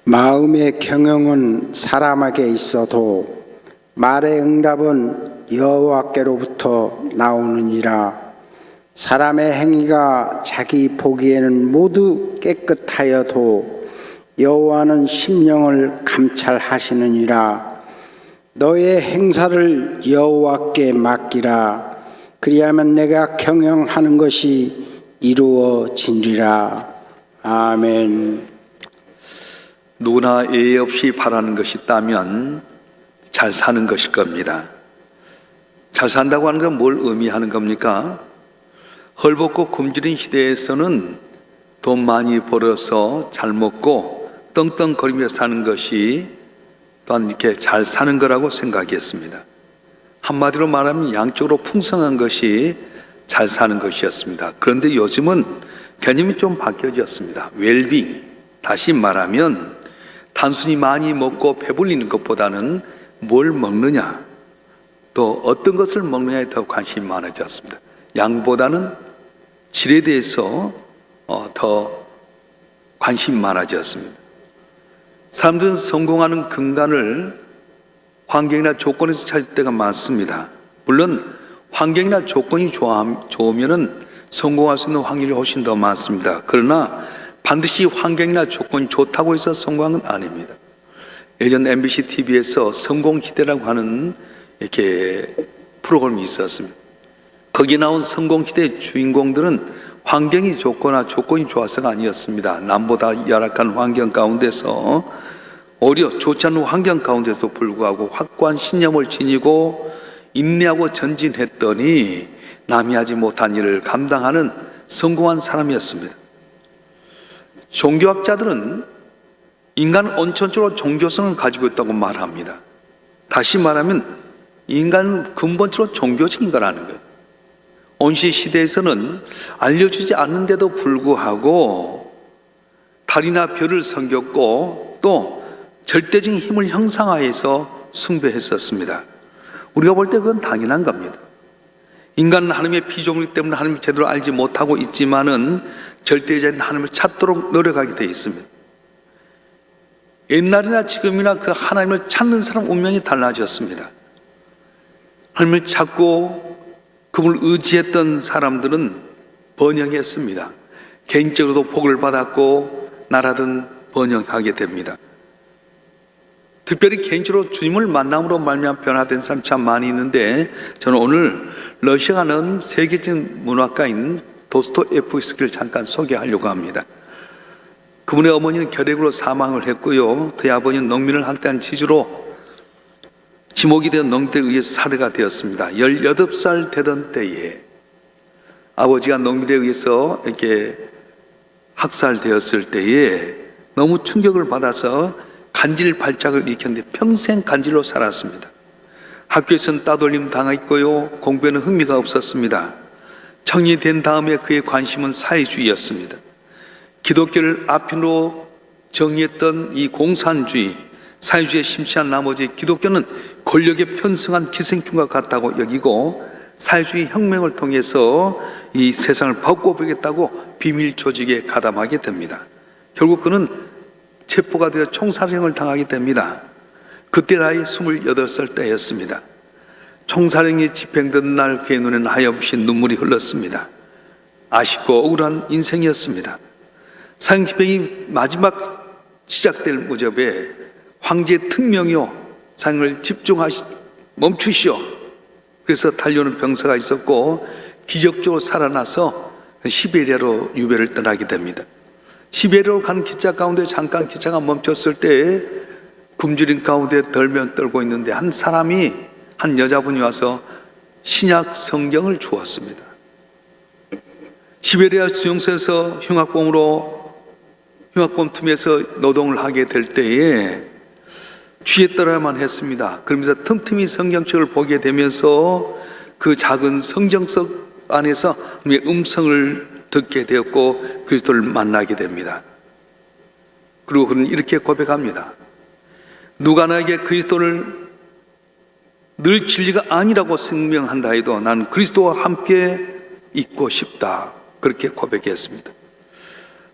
마음의 경영은 사람에게 있어도 말의 응답은 여호와께로부터 나오느니라. 사람의 행위가 자기 보기에는 모두 깨끗하여도 여호와는 심령을 감찰하시느니라. 너의 행사를 여호와께 맡기라. 그리하면 내가 경영하는 것이 이루어지리라. 아멘. 누구나 예의 없이 바라는 것이 있다면 잘 사는 것일 겁니다. 잘 산다고 하는 건 뭘 의미하는 겁니까? 헐벗고 굶주린 시대에서는 돈 많이 벌어서 잘 먹고 떵떵거리며 사는 것이 또한 이렇게 잘 사는 거라고 생각했습니다. 한마디로 말하면 양적으로 풍성한 것이 잘 사는 것이었습니다. 그런데 요즘은 개념이 좀 바뀌어졌습니다. 웰빙, 다시 말하면 단순히 많이 먹고 배불리는 것보다는 뭘 먹느냐, 또 어떤 것을 먹느냐에 더 관심이 많아졌습니다. 양보다는 질에 대해서 더 관심이 많아졌습니다. 사람들은 성공하는 근간을 환경이나 조건에서 찾을 때가 많습니다. 물론 환경이나 조건이 좋으면 성공할 수 있는 확률이 훨씬 더 많습니다. 그러나 반드시 환경이나 조건이 좋다고 해서 성공한 건 아닙니다. 예전 MBC TV에서 성공시대라고 하는 이렇게 프로그램이 있었습니다. 거기 나온 성공시대의 주인공들은 환경이 좋거나 조건이 좋아서가 아니었습니다. 남보다 열악한 환경 가운데서 오히려 좋지 않은 환경 가운데서 불구하고 확고한 신념을 지니고 인내하고 전진했더니 남이 하지 못한 일을 감당하는 성공한 사람이었습니다. 종교학자들은 인간은 원천적으로 종교성을 가지고 있다고 말합니다. 다시 말하면 인간은 근본적으로 종교적인 거라는 거예요. 원시 시대에서는 알려주지 않는데도 불구하고 달이나 별을 섬겼고 또 절대적인 힘을 형상화해서 숭배했었습니다. 우리가 볼 때 그건 당연한 겁니다. 인간은 하나님의 피조물이기 때문에 하나님을 제대로 알지 못하고 있지만은 절대자인 하나님을 찾도록 노력하게 되어 있습니다. 옛날이나 지금이나 그 하나님을 찾는 사람 운명이 달라졌습니다. 하나님을 찾고 그분을 의지했던 사람들은 번영했습니다. 개인적으로도 복을 받았고 나라든 번영하게 됩니다. 특별히 개인적으로 주님을 만남으로 말미암아 변화된 사람 참 많이 있는데 저는 오늘 러시아는 세계적인 문학가인 도스토옙스키를 잠깐 소개하려고 합니다. 그분의 어머니는 결핵으로 사망을 했고요. 그의 아버지는 농민을 학대한 지주로 지목이 된 농민들에 의해서 살해가 되었습니다. 18살 되던 때에 아버지가 농민에 의해서 이렇게 학살되었을 때에 너무 충격을 받아서 간질 발작을 일으켰는데 평생 간질로 살았습니다. 학교에서는 따돌림 당했고요. 공부에는 흥미가 없었습니다. 청이 된 다음에 그의 관심은 사회주의였습니다. 기독교를 앞으로 정의했던 이 공산주의, 사회주의에 심취한 나머지 기독교는 권력에 편승한 기생충과 같다고 여기고 사회주의 혁명을 통해서 이 세상을 바꿔보겠다고 비밀 조직에 가담하게 됩니다. 결국 그는 체포가 되어 총살형을 당하게 됩니다. 그때 나이 28살 때였습니다. 총살형이 집행된 날 그의 눈에는 하염없이 눈물이 흘렀습니다. 아쉽고 억울한 인생이었습니다. 사형 집행이 마지막 시작될 무렵에 황제 특명이요 사형을 멈추시오. 그래서 달려오는 병사가 있었고 기적적으로 살아나서 시베리아로 유배를 떠나게 됩니다. 시베리아로 가는 기차 가운데 잠깐 기차가 멈췄을 때 굶주린 가운데 덜면 떨고 있는데 한 사람이 한 여자분이 와서 신약 성경을 주었습니다. 시베리아 수용소에서 흉악범 틈에서 노동을 하게 될 때에 쥐에 떨어야만 했습니다. 그러면서 틈틈이 성경책을 보게 되면서 그 작은 성경석 안에서 하나님의 음성을 듣게 되었고 그리스도를 만나게 됩니다. 그리고 그는 이렇게 고백합니다. 누가 나에게 그리스도를 늘 진리가 아니라고 생명한다 해도 나는 그리스도와 함께 있고 싶다. 그렇게 고백했습니다.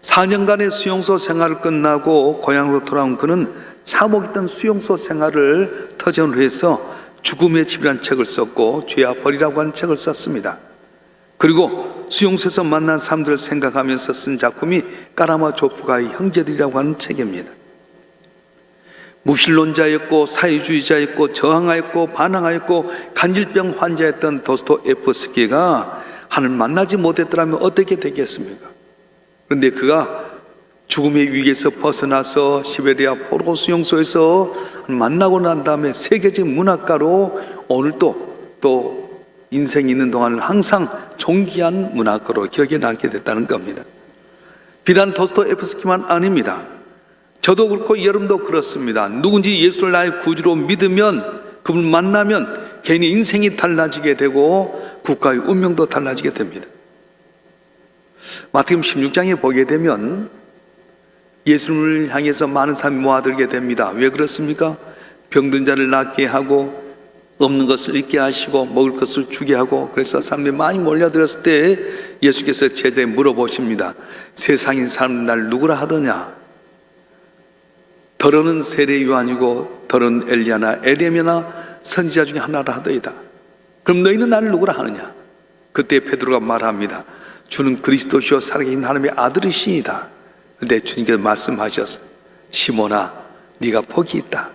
4년간의 수용소 생활을 끝나고 고향으로 돌아온 그는 참혹했던 수용소 생활을 터전으로 해서 죽음의 집이라는 책을 썼고 죄와 벌이라고 하는 책을 썼습니다. 그리고 수용소에서 만난 사람들을 생각하면서 쓴 작품이 까라마조프가의 형제들이라고 하는 책입니다. 무신론자였고 사회주의자였고 저항하였고 반항하였고 간질병 환자였던 도스토옙스키가 하나님을 만나지 못했더라면 어떻게 되겠습니까? 그런데 그가 죽음의 위기에서 벗어나서 시베리아 포로 수용소에서 만나고 난 다음에 세계적 문학가로 오늘 또 인생이 있는 동안은 항상 존귀한 문학가로 기억에 남게 됐다는 겁니다. 비단 도스토옙스키만 아닙니다. 저도 그렇고 여러분도 그렇습니다. 누군지 예수를 나의 구주로 믿으면, 그분을 만나면 개인의 인생이 달라지게 되고 국가의 운명도 달라지게 됩니다. 마태복음 16장에 보게 되면 예수님을 향해서 많은 사람이 모아들게 됩니다. 왜 그렇습니까? 병든 자를 낫게 하고 없는 것을 있게 하시고 먹을 것을 주게 하고, 그래서 사람들이 많이 몰려들었을 때 예수께서 제자에 물어보십니다. 세상인 사람 날 누구라 하더냐? 더러는 세례 요한이고 더러는 엘리야나 에레미야나 선지자 중에 하나라 하더이다. 그럼 너희는 나를 누구라 하느냐? 그때 베드로가 말합니다. 주는 그리스도시요 살아계신 하나님의 아들이시이다. 그런데 주님께서 말씀하셨어. 시몬아, 네가 복이 있다.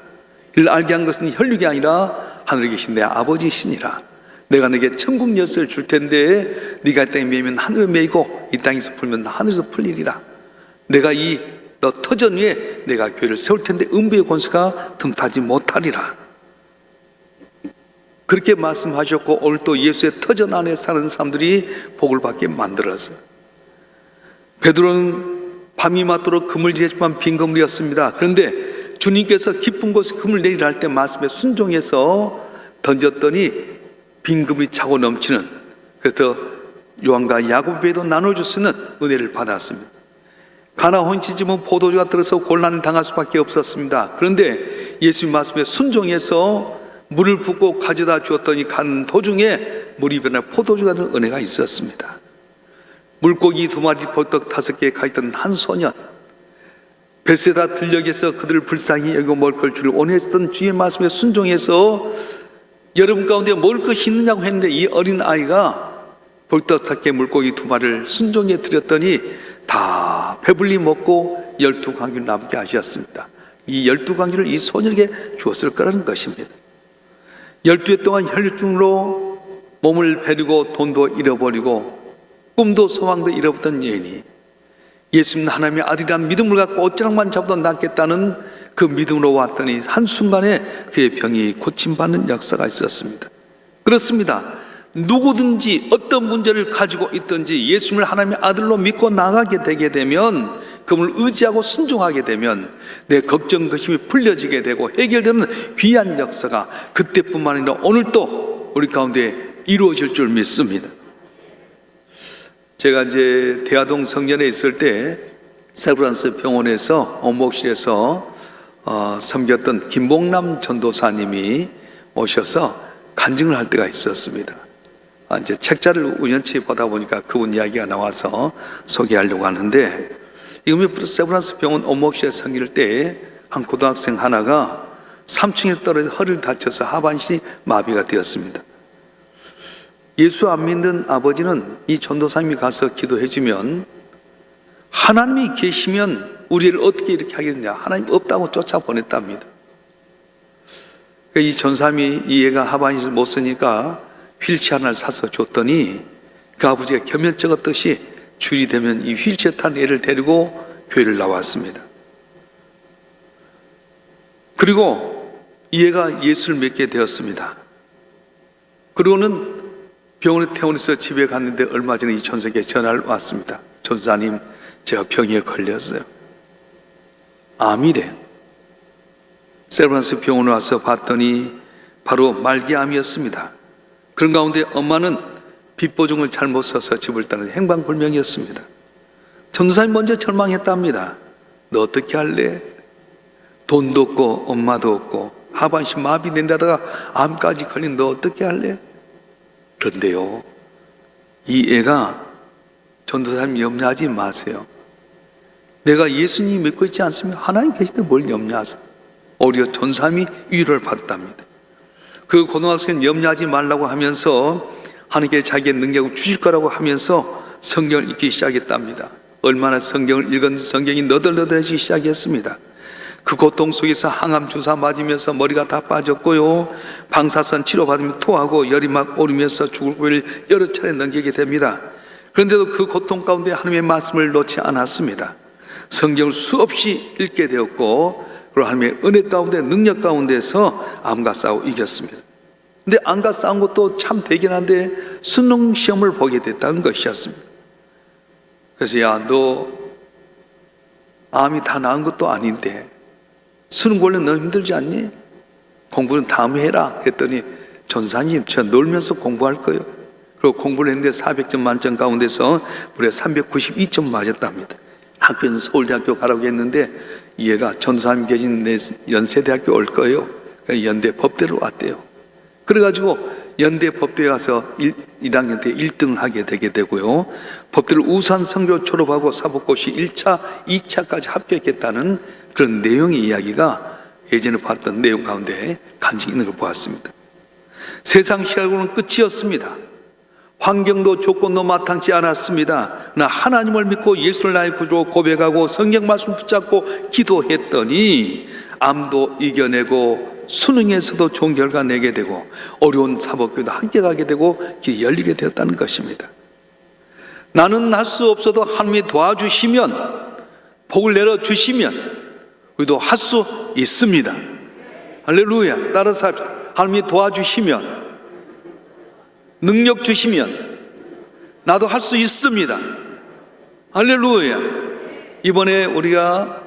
이를 알게 한 것은 혈육이 아니라 하늘에 계신 내 아버지시니라. 내가 네게 천국 열쇠를 줄 텐데 네가 이 땅에 매이면 하늘에 매이고 이 땅에서 풀면 하늘에서 풀리리라. 내가 너 터전 위에 내가 교회를 세울 텐데 음부의 권세가 틈타지 못하리라. 그렇게 말씀하셨고 오늘 또 예수의 터전 안에 사는 사람들이 복을 받게 만들었어요. 베드로는 밤이 맞도록 그물질했지만 빈 그물이었습니다. 그런데 주님께서 깊은 곳에 그물 내리라 할 때 말씀에 순종해서 던졌더니 빈 그물이 차고 넘치는, 그래서 요한과 야곱에게도 나눠줄 수 있는 은혜를 받았습니다. 가나 혼치지면 포도주가 들어서 곤란을 당할 수밖에 없었습니다. 그런데 예수님 말씀에 순종해서 물을 붓고 가져다 주었더니 가는 도중에 물이 변해 포도주가 되는 은혜가 있었습니다. 물고기 2마리, 보떡 5개에 가있던 한 소년, 벳세다 들녘에서 그들을 불쌍히 여기고 먹을 걸 주를 원했던 주의 말씀에 순종해서 여러분 가운데 먹을 것이 있느냐고 했는데 이 어린 아이가 볼떡 5개 물고기 2마리를 순종해 드렸더니 다 배불리 먹고 12광기를 남게 하셨습니다. 이 12광기를 이 소년에게 주었을 거라는 것입니다. 12해 동안 혈중으로 몸을 베리고 돈도 잃어버리고 꿈도 소망도 잃어버렸던 여인이 예수님 하나님의 아들이란 믿음을 갖고 옷자락만 잡아도 낫겠다는 그 믿음으로 왔더니 한순간에 그의 병이 고침받는 역사가 있었습니다. 그렇습니다. 누구든지 어떤 문제를 가지고 있든지 예수님을 하나님의 아들로 믿고 나가게 되게 되면, 그분을 의지하고 순종하게 되면 내 걱정, 근심이 풀려지게 되고 해결되는 귀한 역사가 그때뿐만 아니라 오늘도 우리 가운데 이루어질 줄 믿습니다. 제가 이제 대화동 성전에 있을 때 세브란스 병원에서 원목실에서 섬겼던 김봉남 전도사님이 오셔서 간증을 할 때가 있었습니다. 이제 책자를 우연치 보다 보니까 그분 이야기가 나와서 소개하려고 하는데, 이건 세브란스 병원 원목실에 섬길 때 한 고등학생 하나가 3층에서 떨어져 허리를 다쳐서 하반신이 마비가 되었습니다. 예수 안 믿는 아버지는 이 전도사님이 가서 기도해주면 하나님이 계시면 우리를 어떻게 이렇게 하겠냐, 하나님 없다고 쫓아보냈답니다. 이 전사님이 이 애가 하반신을 못 쓰니까 휠체어 하나를 사서 줬더니 그 아버지가 겸연쩍었듯이 줄이 되면 이 휠체어 탄 애를 데리고 교회를 나왔습니다. 그리고 이 애가 예수를 믿게 되었습니다. 그리고는 병원에 퇴원해서 집에 갔는데 얼마 전에 이 전사에게 전화를 왔습니다. 전사님, 제가 병에 걸렸어요. 암이래. 세브란스 병원에 와서 봤더니 바로 말기암이었습니다. 그런 가운데 엄마는 빚보증을 잘못 써서 집을 떠나는 행방불명이었습니다. 전사님 먼저 절망했답니다. 너 어떻게 할래? 돈도 없고 엄마도 없고 하반신 마비된다다가 암까지 걸린 너 어떻게 할래? 그런데요, 이 애가 전도사님 염려하지 마세요. 내가 예수님 믿고 있지 않으면 하나님 계실 때 뭘 염려하세요? 오히려 전사함이 위로를 받답니다. 그 고등학생은 염려하지 말라고 하면서 하나님께 자기의 능력을 주실 거라고 하면서 성경을 읽기 시작했답니다. 얼마나 성경을 읽었는지 성경이 너덜너덜해지기 시작했습니다. 그 고통 속에서 항암 주사 맞으면서 머리가 다 빠졌고요, 방사선 치료받으며 토하고 열이 막 오르면서 죽을 고비를 여러 차례 넘기게 됩니다. 그런데도 그 고통 가운데 하나님의 말씀을 놓지 않았습니다. 성경을 수없이 읽게 되었고, 그리고 하나님의 은혜 가운데 능력 가운데서 암과 싸워 이겼습니다. 근데 암과 싸운 것도 참 되긴 한데 수능 시험을 보게 됐다는 것이었습니다. 그래서 야, 너 암이 다 나은 것도 아닌데 수능 원래 너무 힘들지 않니? 공부는 다음에 해라 했더니, 전사님 저 놀면서 공부할 거예요. 그리고 공부를 했는데 400점 만점 가운데서 무려 392점 맞았답니다. 학교는 서울대학교 가라고 했는데 얘가 전사님 계신 연세대학교 올 거예요. 연대 법대로 왔대요. 그래가지고 연대 법대에 가서 1학년 때 1등을 하게 되게 되고요, 법대를 우수한 성적으로 졸업하고 사법고시 1차, 2차까지 합격했다는 그런 내용의 이야기가 예전에 봤던 내용 가운데 간직이 있는 걸 보았습니다. 세상 시각으로는 끝이었습니다. 환경도 조건도 마땅치 않았습니다. 나 하나님을 믿고 예수를 나의 구주로 고백하고 성경 말씀 붙잡고 기도했더니 암도 이겨내고 수능에서도 좋은 결과 내게 되고 어려운 사법교도 함께 가게 되고 길이 열리게 되었다는 것입니다. 나는 할 수 없어도 하나님이 도와주시면, 복을 내려주시면 우리도 할 수 있습니다. 할렐루야. 따라서 합시다. 하나님이 도와주시면, 능력 주시면 나도 할 수 있습니다. 할렐루야. 이번에 우리가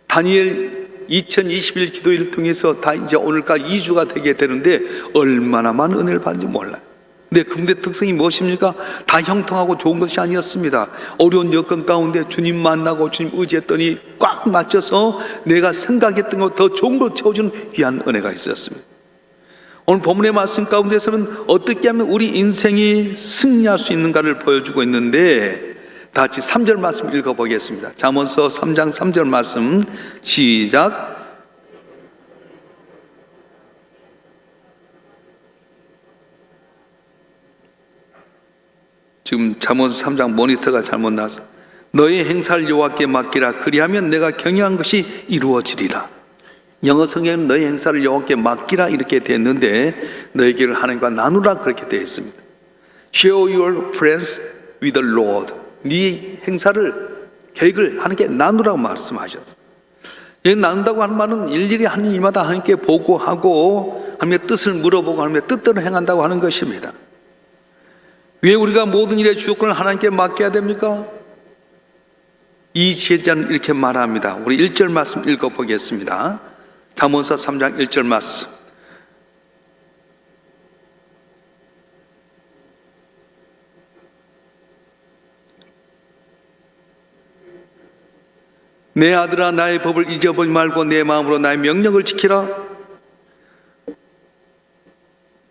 다니엘 2021 기도일을 통해서 다 이제 오늘까지 2주가 되게 되는데 얼마나 많은 은혜를 받는지 몰라요. 근데 근데 특성이 무엇입니까? 다 형통하고 좋은 것이 아니었습니다. 어려운 여건 가운데 주님 만나고 주님 의지했더니 꽉 맞춰서 내가 생각했던 것 더 좋은 걸 채워주는 귀한 은혜가 있었습니다. 오늘 본문의 말씀 가운데서는 어떻게 하면 우리 인생이 승리할 수 있는가를 보여주고 있는데, 다 같이 3절 말씀 읽어보겠습니다. 잠언서 3장 3절 말씀 시작. 지금 잠언서 3장 모니터가 잘못 나와서, 너의 행사를 여호와께 맡기라. 그리하면 내가 경영한 것이 이루어지리라. 영어 성경은 너의 행사를 여호와께 맡기라 이렇게 됐는데 너의 길을 하나님과 나누라 그렇게 되어 있습니다. Share your plans with the Lord. 네 행사를, 계획을 하나님께 나누라고 말씀하셨습니다. 여기 나눈다고 하는 말은 일일이 하는 일마다 하나님께 보고하고 하나님의 뜻을 물어보고 하나님의 뜻대로 행한다고 하는 것입니다. 왜 우리가 모든 일의 주권을 하나님께 맡겨야 됩니까? 이 지혜자는 이렇게 말합니다. 우리 1절 말씀 읽어보겠습니다. 잠언서 3장 1절 말씀. 내 아들아, 나의 법을 잊어버리지 말고 내 마음으로 나의 명령을 지키라.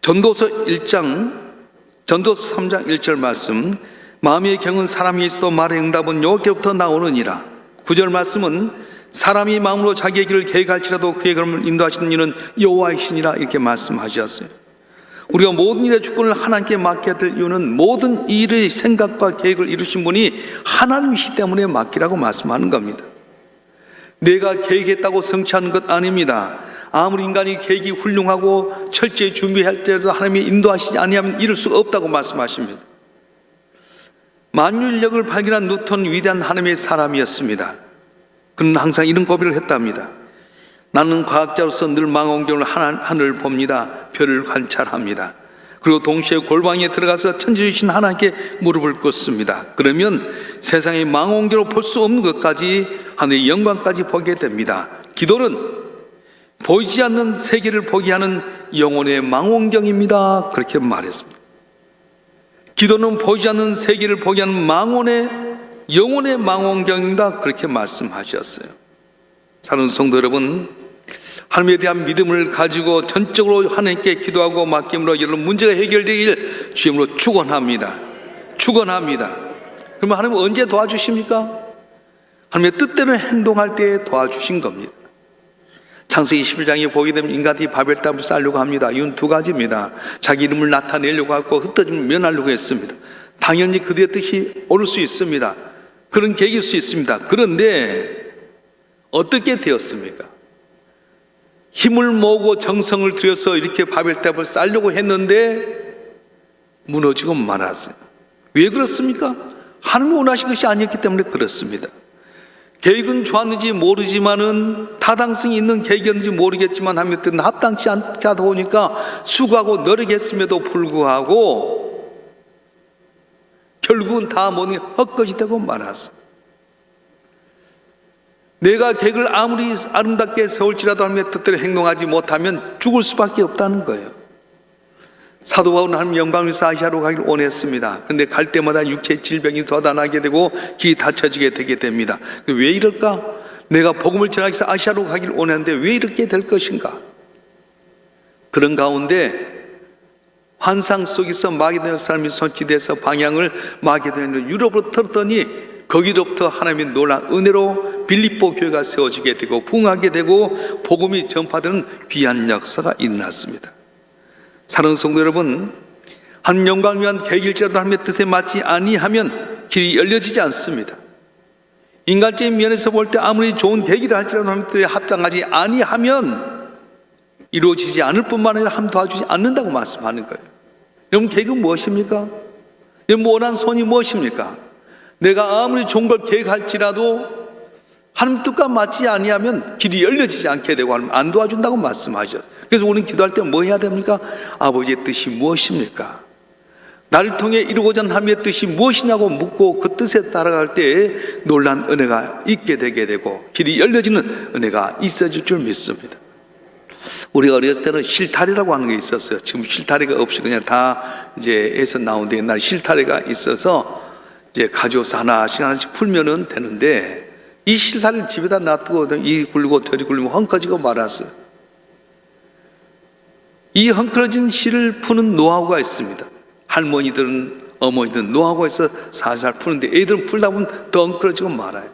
전도서 3장 1절 말씀. 마음의 경은 사람이 있어도 말의 응답은 여호와께로부터 나오느니라. 9절 말씀은 사람이 마음으로 자기의 길을 계획할지라도 그의 걸음을 인도하시는 이는 여호와이시니라 이렇게 말씀하셨어요. 우리가 모든 일의 주권을 하나님께 맡겨야 될 이유는 모든 일의 생각과 계획을 이루신 분이 하나님이시기 때문에 맡기라고 말씀하는 겁니다. 내가 계획했다고 성취하는 것 아닙니다. 아무리 인간이 계획이 훌륭하고 철저히 준비할 때도 하나님이 인도하시지 아니하면 이룰 수가 없다고 말씀하십니다. 만유인력을 발견한 뉴턴, 위대한 하나님의 사람이었습니다. 그는 항상 이런 고백을 했답니다. 나는 과학자로서 늘 망원경으로 하늘을 봅니다. 별을 관찰합니다. 그리고 동시에 골방에 들어가서 천지주신 하나님께 무릎을 꿇습니다. 그러면 세상의 망원경으로 볼 수 없는 것까지, 하늘의 영광까지 보게 됩니다. 기도는 보이지 않는 세계를 보게 하는 영혼의 망원경입니다. 그렇게 말했습니다. 기도는 보이지 않는 세계를 보게 하는 영혼의 망원경입니다. 그렇게 말씀하셨어요. 사랑하는 성도 여러분, 하나님에 대한 믿음을 가지고 전적으로 하나님께 기도하고 맡김으로 여러분 문제가 해결되길 주님으로 축원합니다. 축원합니다. 그러면 하나님은 언제 도와주십니까? 하나님의 뜻대로 행동할 때 도와주신 겁니다. 창세기 11장에 보게 되면 인간이 바벨탑을 쌓으려고 합니다. 이건 두 가지입니다. 자기 이름을 나타내려고 하고 흩어짐을 면하려고 했습니다. 당연히 그들의 뜻이 옳을 수 있습니다. 그런 계획일 수 있습니다. 그런데 어떻게 되었습니까? 힘을 모으고 정성을 들여서 이렇게 바벨탑을 쌓으려고 했는데 무너지고 말았어요. 왜 그렇습니까? 하나님이 원하신 것이 아니었기 때문에 그렇습니다. 계획은 좋았는지 모르지만은 타당성이 있는 계획이었는지 모르겠지만 하나님의 뜻은 합당치 않다 보니까 수고하고 노력했음에도 불구하고 결국은 다 모든 게 헛것이 되고 말았어요. 내가 계획을 아무리 아름답게 세울지라도 하나님의 뜻대로 행동하지 못하면 죽을 수밖에 없다는 거예요. 사도 바울은 하나님 영광을 위해서 아시아로 가기를 원했습니다. 그런데 갈 때마다 육체 질병이 더 나게 되고 길이 닫혀지게 되게 됩니다. 왜 이럴까? 내가 복음을 전하기 위해서 아시아로 가기를 원했는데 왜 이렇게 될 것인가? 그런 가운데 환상 속에서 마게도냐 사람이 손짓해서 방향을 마게도냐 유럽으로 틀었더니 거기로부터 하나님의 놀라운 은혜로 빌립보 교회가 세워지게 되고 부흥하게 되고 복음이 전파되는 귀한 역사가 일어났습니다. 사랑하는 성도 여러분, 하나님 영광을 위한 계획일지라도 하나님의 뜻에 맞지 아니하면 길이 열려지지 않습니다. 인간적인 면에서 볼 때 아무리 좋은 계획이라 할지라도 하나님의 뜻에 합당하지 아니하면 이루어지지 않을 뿐만 아니라 하나님 도와주지 않는다고 말씀하는 거예요. 여러분, 계획은 무엇입니까? 여러분, 원하는 소원이 무엇입니까? 내가 아무리 좋은 걸 계획할지라도 하나님 뜻과 맞지 아니하면 길이 열려지지 않게 되고 하나님 안 도와준다고 말씀하셨어요. 그래서 우리는 기도할 때 뭐 해야 됩니까? 아버지의 뜻이 무엇입니까? 나를 통해 이루고자 하는 하나님의 뜻이 무엇이냐고 묻고 그 뜻에 따라갈 때 놀란 은혜가 있게 되게 되고 길이 열려지는 은혜가 있어질 줄 믿습니다. 우리가 어렸을 때는 실타래라고 하는 게 있었어요. 지금 실타래가 없이 그냥 다 이제 에서 나오는데 옛날 실타래가 있어서 이제 가져와서 하나씩 풀면은 되는데 이 실타래를 집에다 놔두고 이 굴리고 저리 굴리면 헝클어지고 말았어요. 이 헝클어진 실을 푸는 노하우가 있습니다. 할머니들은 어머니들은 노하우가 있어 살살 푸는데 애들은 풀다 보면 더 헝클어지고 말아요.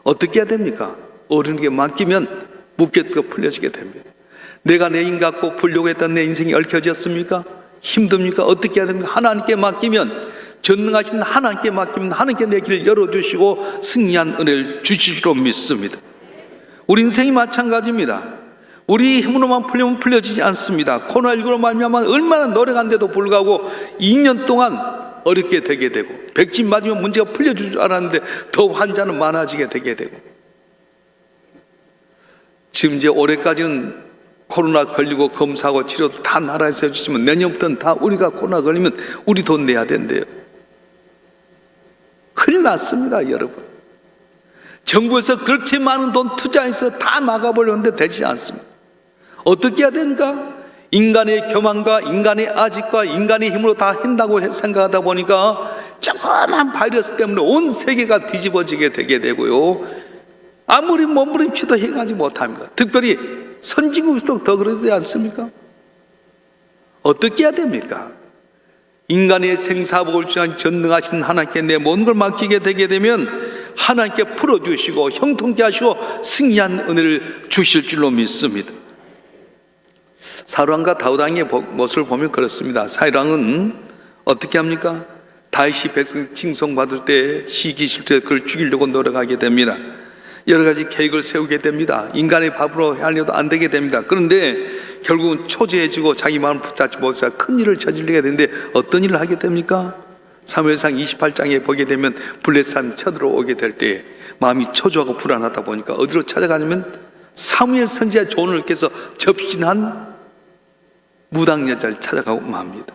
어떻게 해야 됩니까? 어른에게 맡기면 묵게도 풀려지게 됩니다. 내가 내 힘 갖고 풀려고 했던 내 인생이 얽혀졌습니까? 힘듭니까? 어떻게 해야 됩니까? 하나님께 맡기면 전능하신 하나님께 맡기면 하나님께 내 길을 열어주시고 승리한 은혜를 주실 줄로 믿습니다. 우리 인생이 마찬가지입니다. 우리 힘으로만 풀리면 풀려지지 않습니다. 코로나19로 말미암아 얼마나 노력한데도 불구하고 2년 동안 어렵게 되게 되고 백신 맞으면 문제가 풀려질 줄 알았는데 더 환자는 많아지게 되게 되고 지금 이제 올해까지는 코로나 걸리고 검사하고 치료도 다 나라에서 해주시면 내년부터는 다 우리가 코로나 걸리면 우리 돈 내야 된대요. 큰일 났습니다, 여러분. 정부에서 그렇게 많은 돈 투자해서 다 막아보려는데 되지 않습니다. 어떻게 해야 됩니까? 인간의 교만과 인간의 아집과 인간의 힘으로 다 한다고 생각하다 보니까 조그만 바이러스 때문에 온 세계가 뒤집어지게 되게 되고요. 아무리 몸부림치도 해가지 못합니다. 특별히 선진국에서 더 그러지 않습니까? 어떻게 해야 됩니까? 인간의 생사복을 주한 전능하신 하나님께 내 모든 걸 맡기게 되게 되면 하나님께 풀어주시고 형통케 하시고 승리한 은혜를 주실 줄로 믿습니다. 사울왕과 다윗왕의 모습을 보면 그렇습니다. 사울왕은 어떻게 합니까? 다윗이 백성 칭송받을 때 시기실때 그를 죽이려고 노력하게 됩니다. 여러 가지 계획을 세우게 됩니다. 인간의 밥으로 하려도 안 되게 됩니다. 그런데 결국은 초조해지고 자기 마음을 붙잡지 못해서 큰 일을 저지르게 되는데 어떤 일을 하게 됩니까? 사무엘상 28장에 보게 되면 블레셋 사람이 쳐들어오게 될 때 마음이 초조하고 불안하다 보니까 어디로 찾아가냐면 사무엘 선지자 조언을께서 접신한 무당 여자를 찾아가고 맙니다.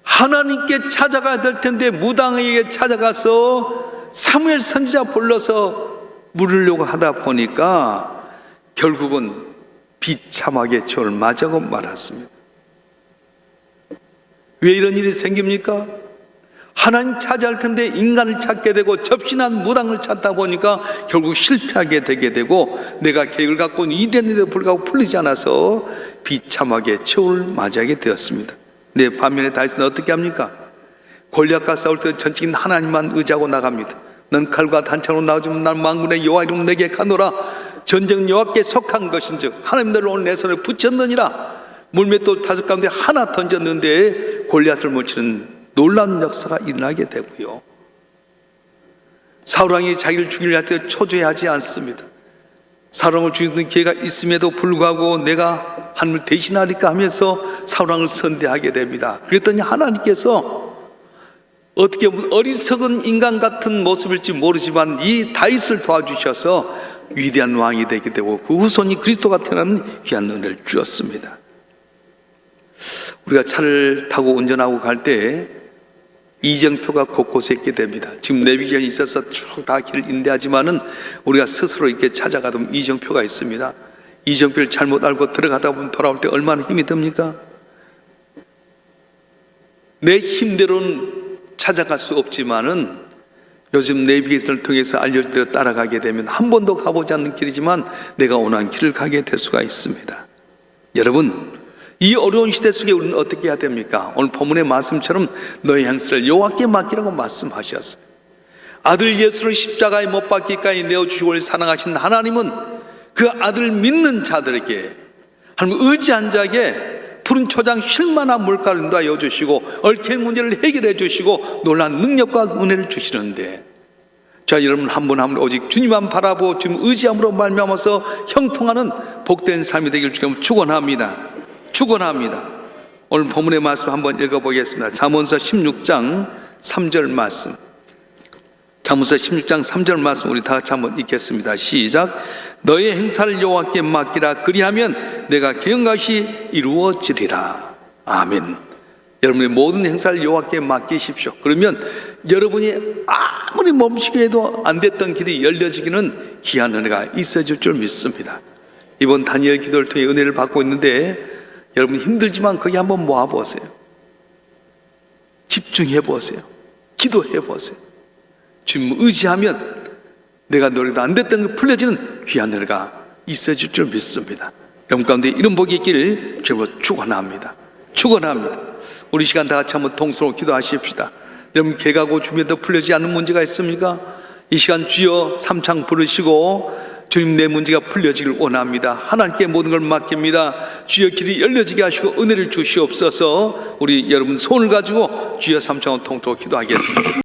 하나님께 찾아가야 될 텐데 무당에게 찾아가서 사무엘 선지자 불러서 물으려고 하다 보니까 결국은 비참하게 저를 맞아고 말았습니다. 왜 이런 일이 생깁니까? 하나님 찾아할 텐데 인간을 찾게 되고 접신한 무당을 찾다 보니까 결국 실패하게 되게 되고 내가 계획을 갖고 이랬는데도 불구하고 풀리지 않아서 비참하게 최후를 맞이하게 되었습니다. 네, 반면에 다윗은 어떻게 합니까? 골리앗과 싸울 때 전적인 하나님만 의지하고 나갑니다. 넌 칼과 단창으로 나오지만 난 만군의 여호와 이름 내게 가노라. 전쟁 여호와께 속한 것인즉 하나님들 오늘 내 손에 붙였느니라. 물맷돌 5 가운데 하나 던졌는데 골리앗을 물치는 놀라운 역사가 일어나게 되고요. 사울왕이 자기를 죽이려 할 때 초조해하지 않습니다. 사울왕을 죽이는 기회가 있음에도 불구하고 내가 하나님을 대신하리까 하면서 사울왕을 선대하게 됩니다. 그랬더니 하나님께서 어떻게 보면 어리석은 인간 같은 모습일지 모르지만 이 다윗을 도와주셔서 위대한 왕이 되게 되고 그 후손이 그리스도가 태어나는 귀한 은혜를 주었습니다. 우리가 차를 타고 운전하고 갈 때 이정표가 곳곳에 있게 됩니다. 지금 내비게이션이 있어서 쭉 다 길을 인도하지만은 우리가 스스로 이렇게 찾아가다 보면 이정표가 있습니다. 이정표를 잘못 알고 들어가다 보면 돌아올 때 얼마나 힘이 듭니까? 내 힘대로는 찾아갈 수 없지만은 요즘 내비게이션을 통해서 알려줄 대로 따라가게 되면 한 번도 가보지 않는 길이지만 내가 원하는 길을 가게 될 수가 있습니다. 여러분, 이 어려운 시대 속에 우리는 어떻게 해야 됩니까? 오늘 본문의 말씀처럼 너의 행사를 여호와께 맡기라고 말씀하셨어요. 아들 예수를 십자가에 못 박기까지 내어주시고 사랑하신 하나님은 그 아들 믿는 자들에게 하나님 의지한 자에게 푸른 초장 쉴만한 물가를 인도하여 주시고 얽힌 문제를 해결해 주시고 놀라운 능력과 은혜를 주시는데, 자, 여러분 한 분 한 분 오직 주님만 바라보고 주님 의지함으로 말미암아서 형통하는 복된 삶이 되길 주님 축원합니다. 축원합니다. 오늘 본문의 말씀 한번 읽어보겠습니다. 잠언서 16장 3절 말씀. 잠언서 16장 3절 말씀 우리 다 같이 한번 읽겠습니다. 시작. 너의 행사를 여호와께 맡기라. 그리하면 내가 계획한 것이 이루어지리라. 아멘. 여러분의 모든 행사를 여호와께 맡기십시오. 그러면 여러분이 아무리 멈추게 해도 안 됐던 길이 열려지기는 귀한 은혜가 있어질 줄 믿습니다. 이번 다니엘 기도를 통해 은혜를 받고 있는데 여러분 힘들지만 거기 한번 모아보세요. 집중해보세요. 기도해보세요. 주님 의지하면 내가 노력도 안 됐던 게 풀려지는 귀한 은혜가 있어질 줄 믿습니다. 여러분 가운데 이런 복이 있기를 주님으로 축원합니다. 축원합니다. 우리 시간 다 같이 한번 통성으로 기도하십시다. 여러분 개가고 주변에도 풀려지지 않는 문제가 있습니까? 이 시간 주여 삼창 부르시고 주님 내 문제가 풀려지길 원합니다. 하나님께 모든 걸 맡깁니다. 주여 길이 열려지게 하시고 은혜를 주시옵소서. 우리 여러분 손을 가지고 주여 삼창을 통토 기도하겠습니다.